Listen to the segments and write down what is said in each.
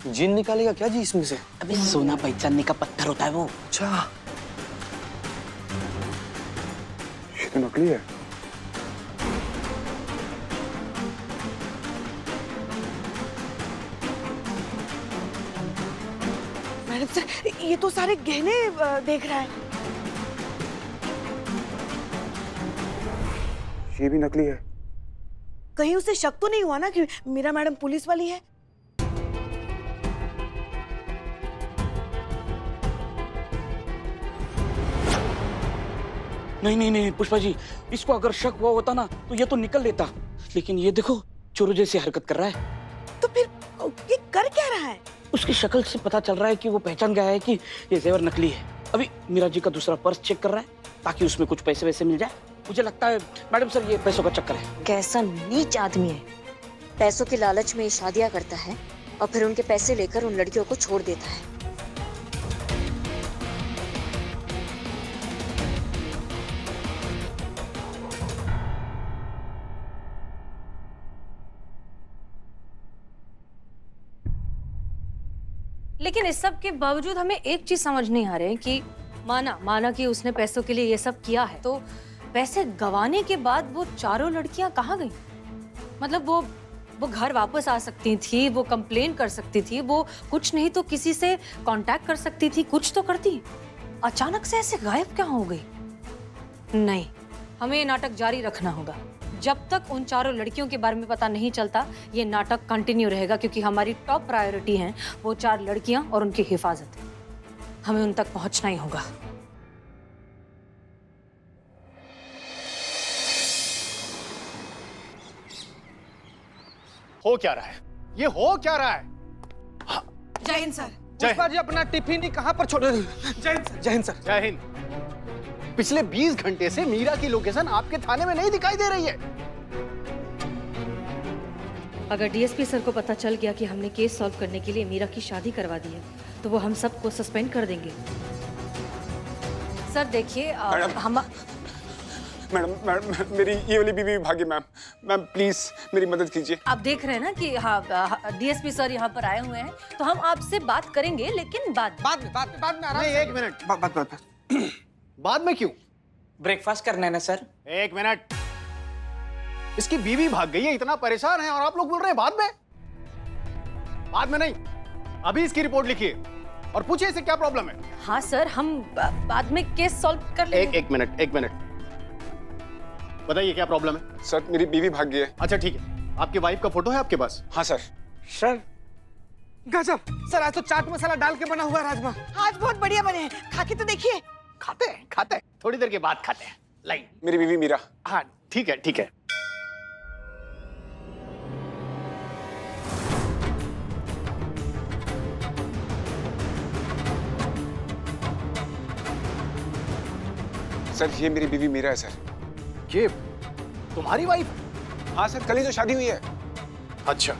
जिन निकालेगा क्या जी इसमें से? अबे सोना पहचानने का पत्थर होता है वो। अच्छा, ये तो नकली है। मैडम सर, ये तो सारे गहने देख रहा है। ये भी नकली है। कहीं उसे शक तो नहीं हुआ ना कि मीरा मैडम पुलिस वाली है? नहीं नहीं नहीं पुष्पा जी, इसको अगर शक हुआ होता ना तो ये तो निकल लेता, लेकिन ये देखो चोरों जैसी हरकत कर रहा है। तो फिर ये कर क्या रहा है? उसकी शक्ल से पता चल रहा है कि वो पहचान गया है कि ये जेवर नकली है। अभी मीरा जी का दूसरा पर्स चेक कर रहा है ताकि उसमें कुछ पैसे वैसे मिल जाए। मुझे लगता है मैडम सर ये पैसों का चक्कर है। कैसा नीच आदमी है, पैसों की लालच में शादियां करता है और फिर उनके पैसे लेकर उन लड़कियों को छोड़ देता है। लेकिन इस सब के बावजूद हमें एक चीज समझ नहीं आ रही कि माना कि उसने पैसों के लिए ये सब किया है, तो पैसे गंवाने के बाद वो चारों लड़कियां कहाँ गई? मतलब वो घर वापस आ सकती थी, वो कंप्लेन कर सकती थी, वो कुछ नहीं तो किसी से कांटेक्ट कर सकती थी, कुछ तो करती। अचानक से ऐसे गायब क्या हो गई? नहीं, हमें ये नाटक जारी रखना होगा। जब तक उन चारों लड़कियों के बारे में पता नहीं चलता ये नाटक कंटिन्यू रहेगा, क्योंकि हमारी टॉप प्रायोरिटी है वो 4 लड़कियां और उनकी हिफाजत। हमें उन तक पहुंचना ही होगा। हो क्या रहा है? ये हो क्या रहा है? जय हिंद सर। पुष्पा जी अपना टिफिन ही कहाँ पर छोड़े? जय हिंद सर। जय हिंद सर। जय हिंद। पिछले 20 घंटे से मीरा की लोकेशन आपके थाने में नहीं दिखाई दे रही है। अगर डीएसपी सर को पता चल गया कि हमने केस सॉल्व करने के लिए मीरा की शादी करवा दी है तो वो हम सबको सस्पेंड कर देंगे। सर देखिए हम मैडम मेरी ये वाली बीवी भागी। मैम प्लीज मेरी मदद कीजिए। आप देख रहे हैं ना कि हाँ डीएसपी सर यहाँ पर आए हुए हैं, तो हम आपसे बात करेंगे, लेकिन बाद में आराम नहीं, से। एक मिनट। बात बाद में क्यों? ब्रेकफास्ट करना है ना सर? एक मिनट। इसकी बीवी भाग गई है, इतना परेशान है और आप लोग बोल रहे हैं बाद में? बाद में नहीं, अभी इसकी रिपोर्ट लिखिए और पूछिए इसे क्या प्रॉब्लम है। हाँ सर, हम बाद में केस सॉल्व कर लेंगे। एक मिनट बताइए क्या प्रॉब्लम है? सर मेरी बीवी भाग गई है। अच्छा ठीक है, आपकी वाइफ का फोटो है आपके पास? हाँ सर। सर गजब सर, आज तो चाट मसाला डाल के बना हुआ है राजमा। आज बहुत बढ़िया बने हैं, खा के तो देखिए। खाते हैं थोड़ी देर के बाद खाते हैं। लाइन। मेरी बीवी मीरा। हाँ ठीक है। सर ये मेरी बीवी मीरा है सर। ये तुम्हारी वाइफ? हाँ सर, कल ही तो शादी हुई है। अच्छा।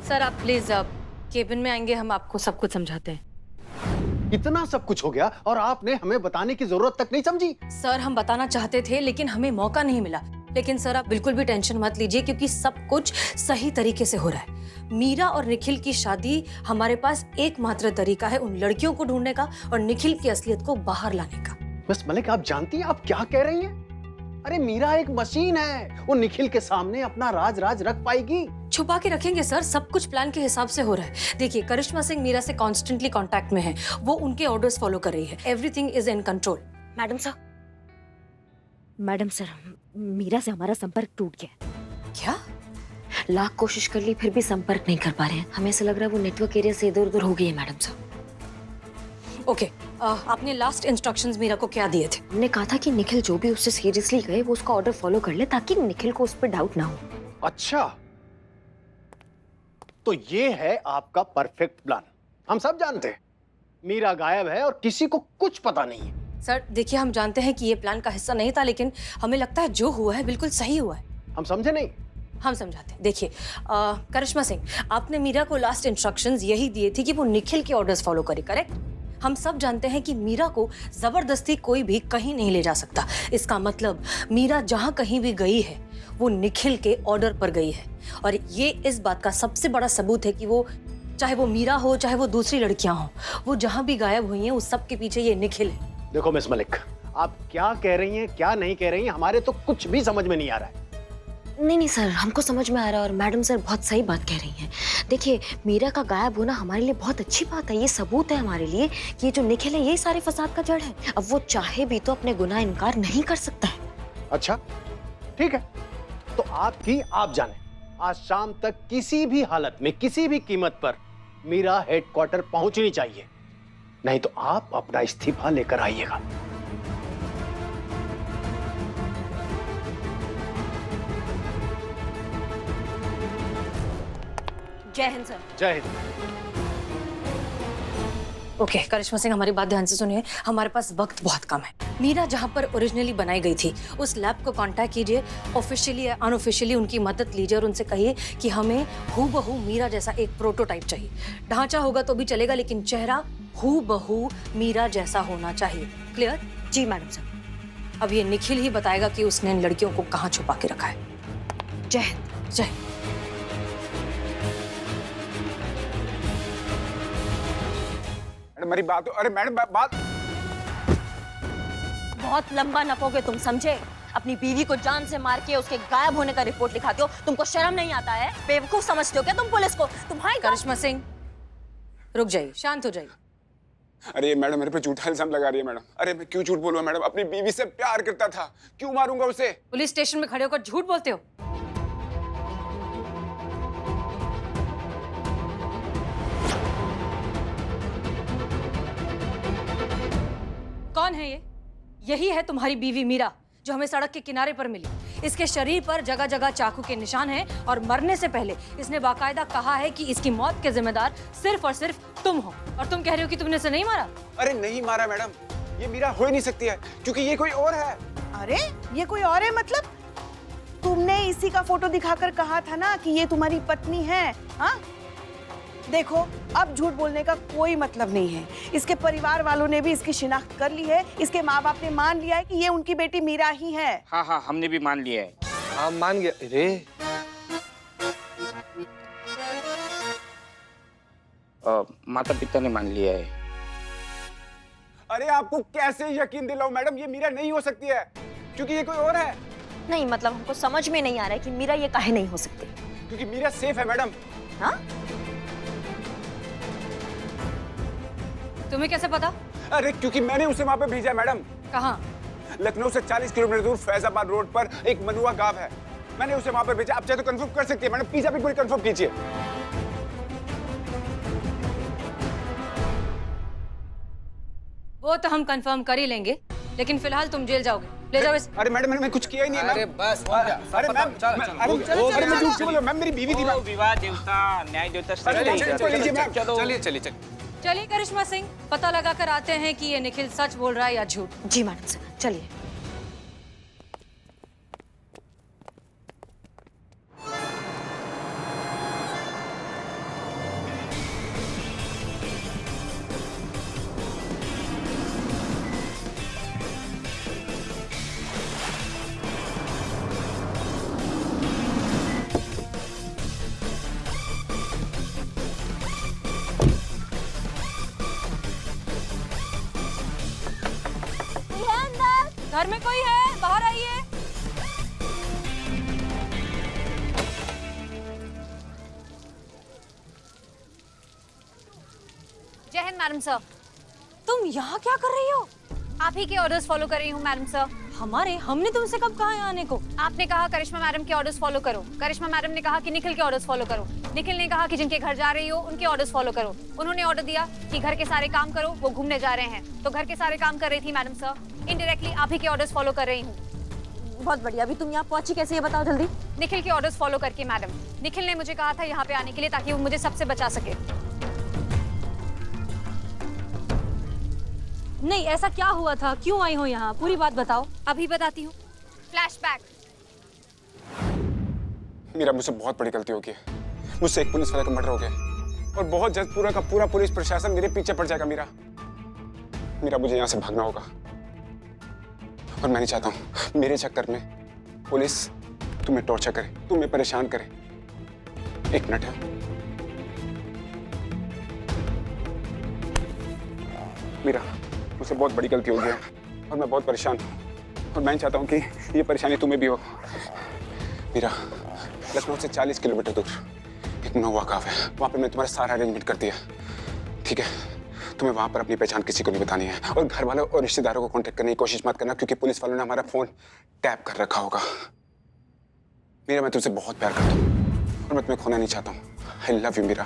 सर आप प्लीज केबिन में आएंगे, हम आपको सब कुछ समझाते हैं। इतना सब कुछ हो गया और आपने हमें बताने की जरूरत तक नहीं समझी? सर हम बताना चाहते थे लेकिन हमें मौका नहीं मिला। लेकिन सर आप बिल्कुल भी टेंशन मत लीजिए, क्योंकि सब कुछ सही तरीके से हो रहा है। मीरा और निखिल की शादी, हमारे पास एकमात्र तरीका है उन लड़कियों को ढूंढने का और निखिल की असलियत को बाहर लाने का। मिस मलिक, आप जानती हैं आप क्या कह रही हैं? अरे मीरा एक मशीन है, वो निखिल के सामने अपना राज रख पाएगी। छुपा के रखेंगे सर, सब कुछ प्लान के हिसाब से हो रहा है। देखिए करिश्मा सिंह मीरा से कॉन्स्टेंटली कांटेक्ट में है, वो उनके ऑर्डर्स फॉलो कर रही है। Everything is in control. Madam sir, Meera से हमारा संपर्क टूट गया। क्या? लाख कोशिश कर ली फिर भी संपर्क नहीं कर पा रहे हैं। हमें ऐसा लग रहा है वो नेटवर्क एरिया से इधर उधर हो गई है मैडम सर। ओके, आपने लास्ट इंस्ट्रक्शंस मीरा को क्या दिए थे? हमने कहा था कि निखिल जो भी उससे सीरियसली कहे वो उसका ऑर्डर फॉलो कर ले, ताकि निखिल को उस पर डाउट ना हो। अच्छा, तो ये है आपका परफेक्ट प्लान। हम सब जानते हैं मीरा गायब है और किसी को कुछ पता नहीं है। सर देखिए, हम जानते हैं कि ये प्लान का हिस्सा नहीं था, लेकिन हमें लगता है जो हुआ है बिल्कुल सही हुआ है। हम समझे नहीं? हम समझाते हैं। देखिए करिश्मा सिंह, आपने मीरा को लास्ट इंस्ट्रक्शंस यही दिए थे कि वो निखिल के ऑर्डर्स फॉलो करे, करेक्ट? हम सब जानते हैं कि मीरा को जबरदस्ती कोई भी कहीं नहीं ले जा सकता। इसका मतलब मीरा जहां कहीं भी गई है वो निखिल के ऑर्डर पर गई है, और ये इस बात का सबसे बड़ा सबूत है कि वो चाहे वो मीरा हो चाहे वो दूसरी लड़कियां हो, वो जहां भी गायब हुई हैं उस सब के पीछे ये निखिल है। देखो मिस मलिक, आप क्या कह रही हैं क्या नहीं कह रही हैं, हमारे तो कुछ भी समझ में नहीं आ रहा है। नहीं सर, हमको समझ में आ रहा है और मैडम सर बहुत सही बात कह रही हैं। देखिए, मीरा का गायब होना हमारे लिए बहुत अच्छी बात है। ये सबूत है हमारे लिए कि ये जो निखिल है यही सारे फसाद का जड़ है। अब वो चाहे भी तो अपने गुनाह इनकार नहीं कर सकता है। अच्छा ठीक है, तो आपकी आप जाने, आज शाम तक किसी भी हालत में किसी भी कीमत पर मीरा हेडक्वार्टर पहुंचनी चाहिए, नहीं तो आप अपना इस्तीफा लेकर आइएगा। जय हिंद सर। जय हिंद। ओके करिश्मा सिंह, हमारी बात ध्यान से सुनिए, हमारे पास वक्त बहुत कम है। मीरा जहां पर ओरिजिनली बनाई गई थी उस लैब को कांटेक्ट कीजिए, ऑफिशियली या अनऑफिशियली उनकी मदद लीजिए और उनसे कहिए कि हमें हूबहू मीरा जैसा एक प्रोटोटाइप चाहिए। ढांचा होगा तो भी चलेगा लेकिन चेहरा हूबहू मीरा जैसा होना चाहिए। क्लियर? जी मैडम सर। अब ये निखिल ही बताएगा कि उसने इन लड़कियों को कहाँ छुपा के रखा है। जय हिंद। जय। मैडम मेरी बात, अरे मैडम बात। बहुत लंबा नपोगे तुम, समझे? अपनी बीवी को जान से मार के उसके गायब होने का रिपोर्ट लिखाते हो। तुमको शर्म नहीं आता है? बेवकूफ समझते हो क्या तुम पुलिस को? तुम्हारी करिश्मा सिंह रुक जाइए, शांत हो जाइए। अरे ये मैडम मेरे पे झूठा इल्जाम लगा रही है मैडम। अरे मैं क्यों झूठ बोलूंगा मैडम, अपनी बीवी से प्यार करता था, क्यों मारूंगा उसे? पुलिस स्टेशन में खड़े होकर झूठ बोलते हो। कौन है ये? यही है तुम्हारी बीवी मीरा जो हमें सड़क के किनारे पर मिली। इसके शरीर पर जगह जगह चाकू के निशान हैं और मरने से पहले इसने बाकायदा कहा है कि इसकी मौत के जिम्मेदार सिर्फ और सिर्फ तुम हो, और तुम कह रहे हो कि तुमने इसे नहीं मारा। अरे नहीं मारा मैडम, ये मीरा हो ही नहीं सकती है क्योंकि ये कोई और है। अरे ये कोई और है मतलब? तुमने इसी का फोटो दिखाकर कहा था ना कि ये तुम्हारी पत्नी है। हाँ देखो, अब झूठ बोलने का कोई मतलब नहीं है। इसके परिवार वालों ने भी इसकी शिनाख्त कर ली है। इसके माँ बाप ने मान लिया है कि ये उनकी बेटी मीरा ही है। हाँ हाँ, हमने भी मान लिया है। हाँ मान गया। अरे माता पिता ने मान लिया है। अरे आपको कैसे यकीन दिलाऊं मैडम, ये मीरा नहीं हो सकती है क्योंकि ये कोई और है। नहीं मतलब हमको समझ में नहीं आ रहा है कि मीरा ये काहे नहीं हो सकती। क्योंकि मीरा सेफ है मैडम। हाँ? तुम्हें कैसे पता? अरे क्योंकि मैंने उसे वहां पे भेजा है मैडम। कहाँ? लखनऊ से 40 किलोमीटर दूर फैजाबाद रोड पर एक मनुआ गांव है, मैंने उसे वहां पर भेजा। आप चाहे तो कंफर्म कर सकती है मैडम, प्लीज आप एक बार कंफर्म कीजिए। वो तो हम कंफर्म कर ही लेंगे, लेकिन फिलहाल तुम जेल जाओगे। ले जाओ इसे। अरे मैडम मैंने कुछ किया ही नहीं है। अरे बस हो गया। अरे मैम, अरे मैं झूठ क्यों बोल रहा हूं? मैम मेरी बीवी थी मैम। विवाह देवता न्याय देवता चलिए चलिए। चलिए करिश्मा सिंह, पता लगा कर आते हैं कि ये निखिल सच बोल रहा है या झूठ। जी मैडम सर, चलिए। घर में कोई है? बाहर आइए। जय हिंद मैडम सर। तुम यहाँ क्या कर रही हो? आप ही के ऑर्डर्स फॉलो कर रही हूँ मैडम सर। हमारे? हमने तुमसे कब कहा यहाँ आने को? आपने कहा करिश्मा मैडम के ऑर्डर्स फॉलो करो। करिश्मा मैडम ने कहा कि निखिल के ऑर्डर्स फॉलो करो। निखिल ने कहा कि जिनके घर जा रही हो उनके ऑर्डर्स फॉलो करो। उन्होंने ऑर्डर दिया कि घर के सारे काम करो, वो घूमने जा रहे हैं तो घर के सारे काम कर रही थी मैडम सर। इनडायरेक्टली आप ही के ऑर्डर्स फॉलो कर रही हूँ। बहुत बढ़िया। अभी तुम यहाँ पहुंची कैसे, ये बताओ जल्दी। निखिल के ऑर्डर्स फॉलो करके मैडम। निखिल ने मुझे कहा था यहाँ पे आने के लिए ताकि वो मुझे सबसे बचा सके। नहीं, ऐसा क्या हुआ था? क्यों आई हो यहाँ? पूरी बात बताओ। अभी बताती हूँ। फ्लैशबैक। मीरा मुझसे बहुत बड़ी गलती हो गई है। मुझसे एक पुलिस वाले का मर्डर हो गया और बहुत जल्द पूरा का पूरा पुलिस प्रशासन मेरे पीछे पड़ जाएगा। मीरा मुझे यहाँ से भागना होगा और मैं नहीं चाहता हूँ मेरे चक्कर में पुलिस तुम्हें टॉर्चर करे, तुम्हें परेशान करे। एक मिनट है, मीरा, मुझसे बहुत बड़ी गलती हो गई है और मैं बहुत परेशान हूँ और मैं चाहता हूँ कि ये परेशानी तुम्हें भी हो। मीरा, लखनऊ से 40 किलोमीटर दूर एक मनोवा गाँव है, वहाँ पे मैंने तुम्हारा सारा अरेंजमेंट कर दिया, ठीक है? तुम्हें वहाँ पर अपनी पहचान किसी को नहीं बतानी है और घर वालों और रिश्तेदारों को कांटेक्ट करने की कोशिश मत करना, क्योंकि पुलिस वालों ने हमारा फोन टैप कर रखा होगा। मीरा, मैं तुझसे बहुत प्यार करता हूँ और मैं तुम्हें खोना नहीं चाहता हूँ। I love you Meera,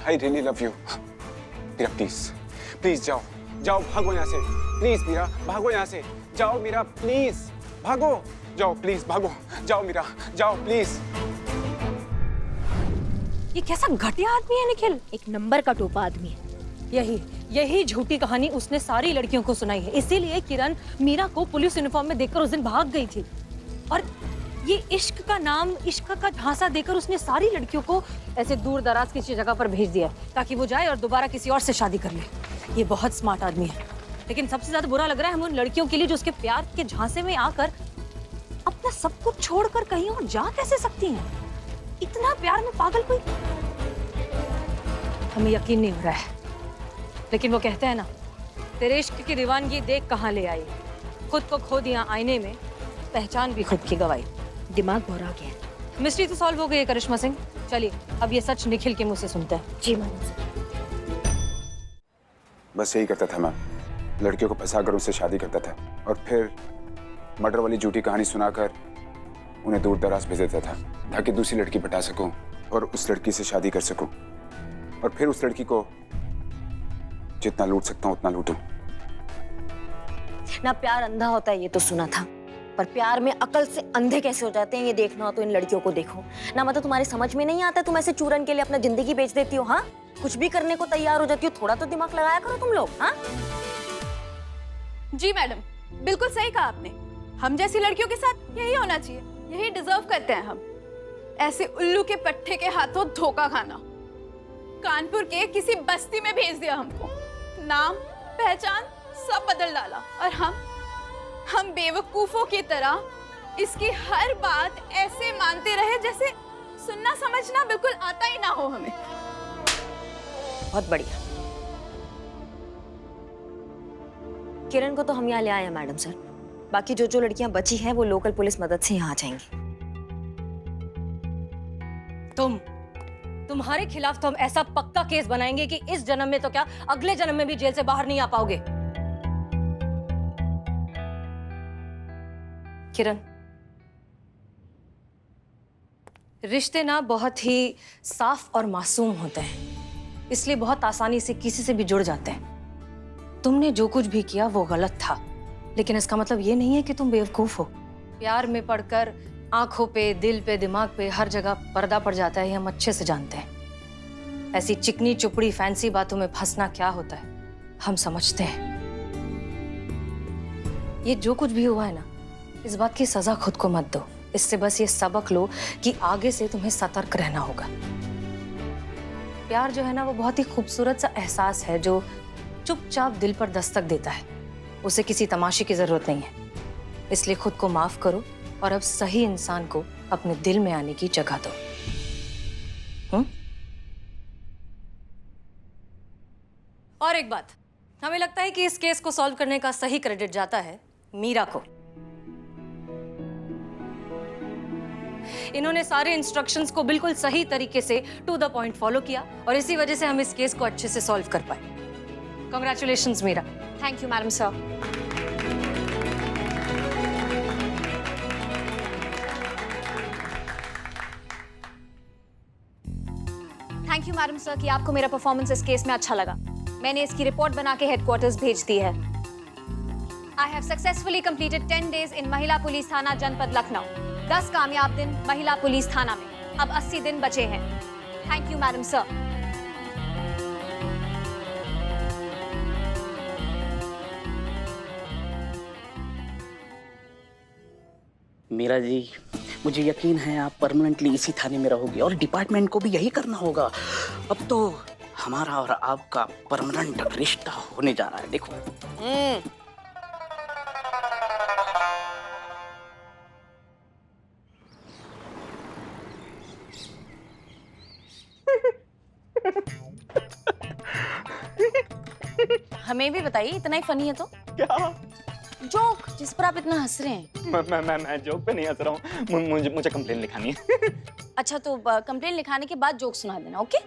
I really love you. Meera please, please जाओ, जाओ, भागो यहाँ से, प्लीज मीरा, भागो यहाँ से, जाओ मीरा, प्लीज भागो, जाओ प्लीज, भागो, जाओ मीरा, जाओ प्लीज। ये कैसा घटिया आदमी है निखिल, एक नंबर का टोपा आदमी है। यही झूठी कहानी उसने सारी लड़कियों को सुनाई है, इसीलिए किरण मीरा को पुलिस यूनिफॉर्म में देखकर उस दिन भाग गई थी। और ये इश्क का नाम, इश्क का झांसा देकर उसने सारी लड़कियों को ऐसे दूर दराज किसी जगह पर भेज दिया ताकि वो जाए और दोबारा किसी और से शादी कर ले। ये बहुत स्मार्ट आदमी है, लेकिन सबसे ज्यादा बुरा लग रहा है हम उन लड़कियों के लिए जो उसके प्यार के झांसे में आकर अपना सब कुछ छोड़कर कहीं और जा कैसे सकती हैं। इतना प्यार में पागल कोई, हमें यकीन नहीं हो रहा है। लेकिन वो कहते हैं ना, तेरे इश्क की दीवानगी देख कहाँ ले आई, खुद को खो दिया आईने में, पहचान भी खुद की गवाई। दिमाग भरा गया। मिस्ट्री तो सॉल्व हो गई है करिश्मा सिंह, चलिए अब ये सच निखिल के मुंह से सुनते हैं। जी मैडम। बस यही करता था मैं, लड़कियों को फंसाकर उससे शादी करता था और फिर मर्डर वाली झूठी कहानी सुनाकर उन्हें दूर दराज भेज देता था ताकि दूसरी लड़की पटा सकूं और उस लड़की से शादी कर सकूं और फिर उस लड़की को जितना लूट सकता हूं उतना लूटूं। ना प्यार अंधा होता है ये तो सुना था, पर प्यार में अकल से अंधे कैसे हो जाते हैं ये देखना हो तो इन लड़कियों को देखो ना। मतलब तुम्हारे समझ में नहीं आता, तुम ऐसे चूरन के लिए अपना जिंदगी बेच देती हो। हाँ, कुछ भी करने को तैयार हो जाती हो, थोड़ा तो दिमाग लगाया करो तुम लोग। हाँ जी मैडम, बिल्कुल सही कहा आपने। हम जैसी लड़कियों के साथ यही होना चाहिए, यही डिजर्व करते हैं हम। ऐसे उल्लू के पट्टे के हाथों धोखा खाना। कानपुर के किसी बस्ती में भेज दिया हमको, नाम पहचान सब बदल डाला और हम बेवकूफों की तरह इसकी हर बात ऐसे मानते रहे जैसे सुनना समझना बिल्कुल आता ही ना हो हमें। बहुत बढ़िया। किरण को तो हम यहाँ ले आए हैं मैडम सर, बाकी जो लड़कियां बची हैं वो लोकल पुलिस मदद से यहाँ आ जाएंगी। तुम्हारे खिलाफ तो हम ऐसा पक्का केस बनाएंगे कि इस जन्म में तो क्या अगले जन्म में भी जेल से बाहर नहीं आ पाओगे। किरण, रिश्ते ना बहुत ही साफ और मासूम होते हैं, इसलिए बहुत आसानी से किसी से भी जुड़ जाते हैं। तुमने जो कुछ भी किया वो गलत था, लेकिन इसका मतलब ये नहीं है कि तुम बेवकूफ हो। प्यार में पड़कर आंखों पे, दिल पे, दिमाग पे हर जगह पर्दा पड़ जाता है, ये हम अच्छे से जानते हैं। ऐसी चिकनी चुपड़ी फैंसी बातों में फंसना क्या होता है हम समझते हैं। ये जो कुछ भी हुआ है ना, इस बात की सजा खुद को मत दो, इससे बस ये सबक लो कि आगे से तुम्हें सतर्क रहना होगा। प्यार जो है ना वो बहुत ही खूबसूरत सा एहसास है जो चुपचाप दिल पर दस्तक देता है, उसे किसी तमाशे की जरूरत नहीं है। इसलिए खुद को माफ करो और अब सही इंसान को अपने दिल में आने की जगह दो। और एक बात, हमें लगता है कि इस केस को सॉल्व करने का सही क्रेडिट जाता है मीरा को। इन्होंने सारे इंस्ट्रक्शंस को बिल्कुल सही तरीके से टू द पॉइंट फॉलो किया और इसी वजह से हम इस केस को अच्छे से सॉल्व कर पाए। Congratulations Meera. Thank you madam sir. Thank you madam sir कि आपको मेरा परफॉर्मेंस इस केस में अच्छा लगा। मैंने इसकी रिपोर्ट बना के हेडक्वार्टर्स भेज दी है। I have successfully completed 10 days in महिला पुलिस थाना जनपद लखनऊ। 10 कामयाब दिन महिला पुलिस थाना में। अब 80 दिन बचे हैं। Thank you madam sir. Meera ji, मुझे यकीन है आप परमानेंटली इसी थाने में रहोगे और डिपार्टमेंट को भी यही करना होगा। अब तो हमारा और आपका परमानेंट रिश्ता होने जा रहा है। देखो हमें भी बताइए, इतना ही फनी है तो। क्या? जोक जिस पर आप इतना हंस रहे हैं। मैं जोक पे नहीं हंस रहा हूँ, मुझे कंप्लेन लिखानी है। अच्छा तो कंप्लेन लिखाने के बाद जोक सुना देना, ओके?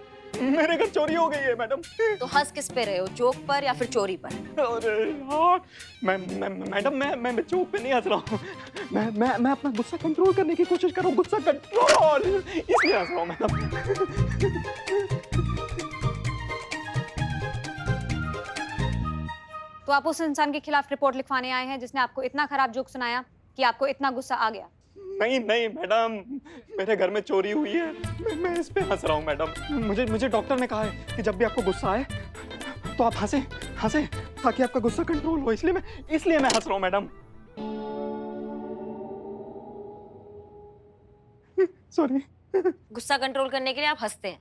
मेरे घर चोरी हो गई है मैडम। तो हंस किस पे रहे हो, जोक पर या फिर चोरी पर? अरे यार, मैडम मैं जोक पे नहीं हंस रहा हूँ। मैं अपना गुस्सा कंट्रोल करने की कोशिश कर रहा हूँ, गुस्सा कंट्रोल, इसलिए हंस रहा हूँ मैडम। तो आप उस इंसान के खिलाफ रिपोर्ट लिखवाने आए हैं जिसने आपको इतना खराब जोक सुनाया कि आपको इतना गुस्सा आ गया? नहीं मैडम, मेरे घर में चोरी हुई है, मैं इस पे हंस रहा हूँ मैडम। मुझे डॉक्टर ने कहा है कि जब भी आपको गुस्सा आए तो आप हंसे ताकि आपका गुस्सा कंट्रोल हो, इसलिए मैं हंस रहा हूँ मैडम। सॉरी। गुस्सा कंट्रोल करने के लिए आप हंसते हैं।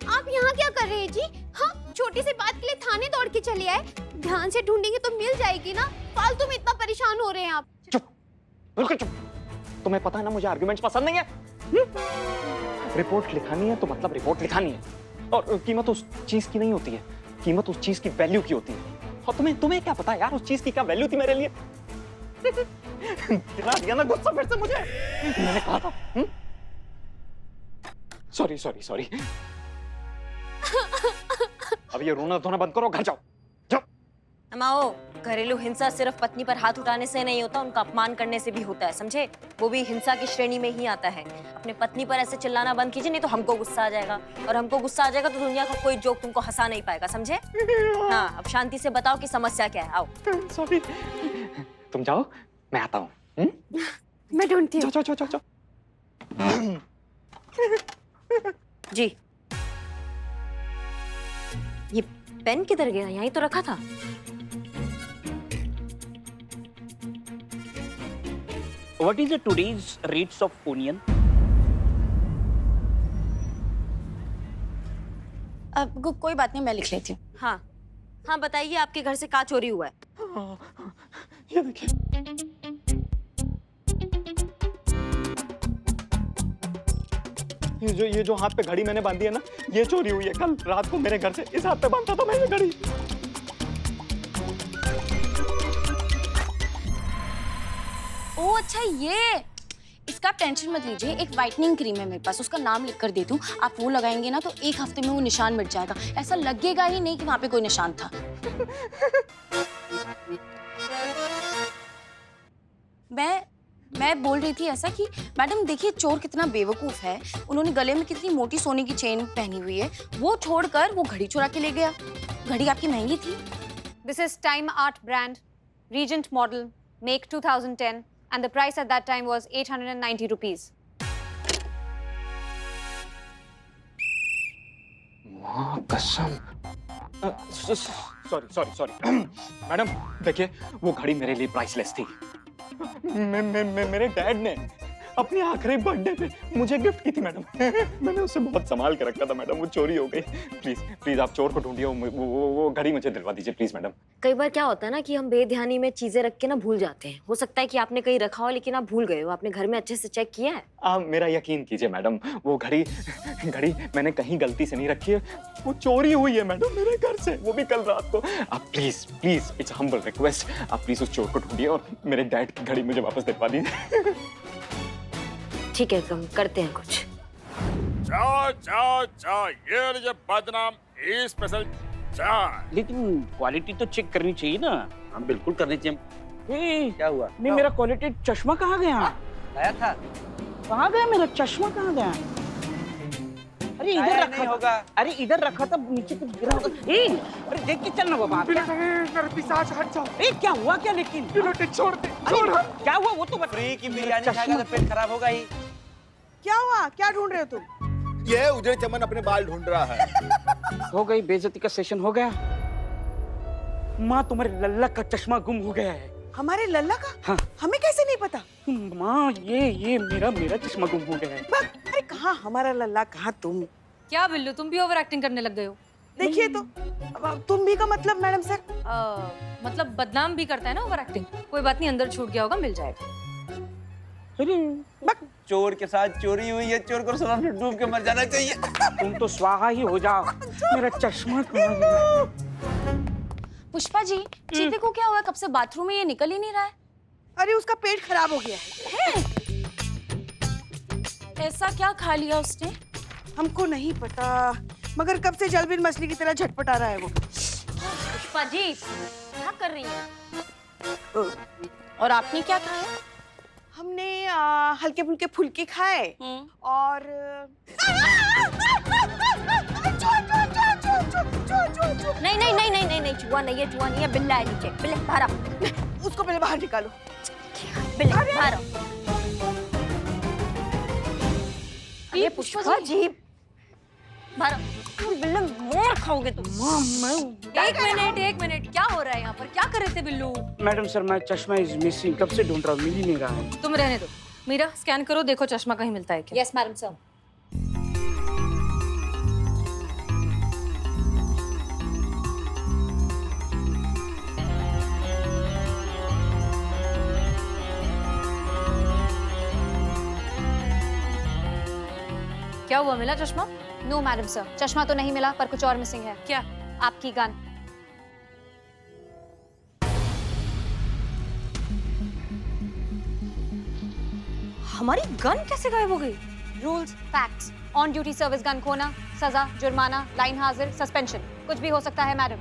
आप यहाँ क्या कर रहे हैं जी? हाँ, छोटी सी बात के लिए थाने दौड़ के चले आए। ध्यान से ढूंढेंगे तो मिल जाएगी ना। फालतू में इतना परेशान हो रहे हैं आप। चुप, बिल्कुल चुप। तुम्हें पता है ना मुझे आर्गुमेंट्स पसंद नहीं है। रिपोर्ट लिखानी है तो मतलब रिपोर्ट लिखानी है, और कीमत उस चीज की नहीं होती है, कीमत उस चीज की वैल्यू की होती है। और तुम्हें क्या पता यार उस चीज की क्या वैल्यू थी मेरे लिए? दिला दिया ना गुस्सा फिर से मुझे। मैंने कहा था। सॉरी। अब ये रोना धोना बंद करो, घर जाओ। अमाओ, घरेलू हिंसा सिर्फ पत्नी पर हाथ उठाने से नहीं होता, उनका अपमान करने से भी होता है, समझे? वो भी हिंसा की श्रेणी में ही आता है। अपने पत्नी पर ऐसे चिल्लाना बंद कीजिए, नहीं तो हमको गुस्सा आ जाएगा, और हमको गुस्सा आ जाएगा तो दुनिया का कोई जोक तुमको हंसा नहीं पाएगा, समझे? हाँ, अब शांति से बताओ कि समस्या क्या है। आओ। सॉरी, तुम जाओ, मैं आता हूँ। मैं ढूंढती हूँ। जाओ। जी, ये पेन किधर गया? यहीं तो रखा था। What is the today's rates of onion? अब कोई बात नहीं, मैं लिख लेती हूँ। हाँ, बताइए आपके घर से क्या चोरी हुआ है? ये देखिए। ये जो हाथ पे घड़ी मैंने बांधी है ना, ये चोरी हुई है। कल रात को मेरे घर से इस हाथ पे बांधा था मैं ये घड़ी। ओह अच्छा, ये इसका टेंशन मत लीजिए। एक व्हाइटनिंग क्रीम है मेरे पास, उसका नाम लिख कर दे दूं, आप वो लगाएंगे ना तो 1 हफ्ते में वो निशान मिट जाएगा। ऐसा लगेगा ही नहीं कि वहां पे कोई निशान था। मैं बोल रही थी ऐसा कि मैडम देखिए चोर कितना बेवकूफ है, उन्होंने गले में कितनी मोटी सोने की चेन पहनी हुई है, वो छोड़कर वो घड़ी चुरा के ले गया। घड़ी आपकी महंगी थी। This is Time Art brand, Regent model, make 2010, and the price at that time was 890 rupees. माँ कसम। सॉरी। मैडम देखिए, वो घड़ी मेरे लिए प्राइसलेस थी। मेरे डैड ने अपने आखिरी बर्थडे पे मुझे गिफ्ट की थी मैडम। मैंने उसे बहुत संभाल के रखा था मैडम, वो चोरी हो गई। प्लीज आप चोर को ढूंढिए, वो घड़ी मुझे दिलवा दीजिए प्लीज मैडम। कई बार क्या होता है ना कि हम बेध्यानी में चीजें रख के ना भूल जाते हैं। हो सकता है कि आपने कहीं रखा हो लेकिन आप भूल गए हो। आपने घर में अच्छे से चेक किया है? आप मेरा यकीन कीजिए मैडम, वो घड़ी मैंने कहीं गलती से नहीं रखी है, वो चोरी हुई है मैडम मेरे घर से, वो भी कल रात को। आप प्लीज इट्स हम्बल रिक्वेस्ट, आप प्लीज उस चोर को ढूंढिए और मेरे डैड की घड़ी मुझे वापस दिलवा दीजिए। ठीक है, हम करते हैं कुछ। चाय ये लीजिए बदनाम स्पेशल चाय। लेकिन क्वालिटी तो चेक करनी चाहिए ना। हम बिल्कुल करनी चाहिए। क्या हुआ? नहीं, मेरा क्वालिटी चश्मा कहाँ गया? आया था। कहाँ गया मेरा चश्मा? कहाँ गया? अरे इधर रखा होगा। अरे इधर रखा था, नीचे कुछ गिरा होगा। अरे देख के चलना बाबा। मेरे पिशाच हट जाओ। क्या हुआ क्या? लेकिन छोड़ क्या हुआ वो तो फ्री की बिरयानी खाएगा तो पेट खराब होगा ही। क्या हुआ? क्या ढूंढ रहे हो तुम? ये उजड़े चमन अपने बाल ढूंढ रहा है। हो गई बेइज्जती का सेशन हो गया। माँ तुम्हारे लल्ला का चश्मा गुम हो गया है। हमारे लल्ला का? हाँ। हमें कैसे नहीं पता? माँ ये मेरा चश्मा गुम हो गया है। अरे कहाँ हमारा लल्ला, कहाँ तुम? क्या बिल्लू, तुम भी ओवर एक्टिंग करने लग गए हो। देखिए तो, अब तुम भी का मतलब मैडम सर? मतलब बदनाम भी करता है ना ओवर एक्टिंग। कोई बात नहीं, अंदर छूट गया होगा, मिल जाएगा। चोर के साथ चोरी हुई है, चोर को समुद्र में डूब के मर जाना चाहिए। तुम तो स्वाहा ही हो जाओ। मेरा चश्मा कहाँ गया? पुष्पा जी, चीते को क्या हुआ? कब से बाथरूम में ये निकल ही नहीं रहा है। अरे उसका पेट खराब हो गया है। ऐसा क्या खा लिया उसने? हमको नहीं पता, मगर कब से जलबिन मछली की तरह झटपटा रहा है वो। पुष्पा जी क्या कर रही हैं? और आपने क्या खाया? हमने हल्के फुल्के फुल्के खाए और नहीं नहीं नहीं नहीं नहीं नहीं, चूहा नहीं है, चूहा नहीं है, बिल्ला है नीचे। बिल्ला बाहर आओ। उसको पहले बाहर निकालो। बिल्ला बाहर आओ। ये पुष्पा जी बाहर आओ। बिल्ला मोर खाओगे तुम। एक मिनट, क्या हो रहा है यहाँ पर? क्या कर रहे थे बिल्लू? मैडम सर, मैं चश्मा इज मिसिंग, कब से ढूंढ रहा हूँ, मिल ही नहीं रहा है। तुम रहने दो। मीरा स्कैन करो, देखो चश्मा कहीं मिलता है क्या। Yes madam sir. क्या हुआ, मिला चश्मा? नो मैडम सर, चश्मा तो नहीं मिला, पर कुछ और मिसिंग है। क्या? आपकी गन। हमारी गन कैसे गायब हो गई? Rules, facts, on duty service gun खोना, सजा, जुर्माना, लाइन हाजिर, सस्पेंशन, कुछ भी हो सकता है मैडम।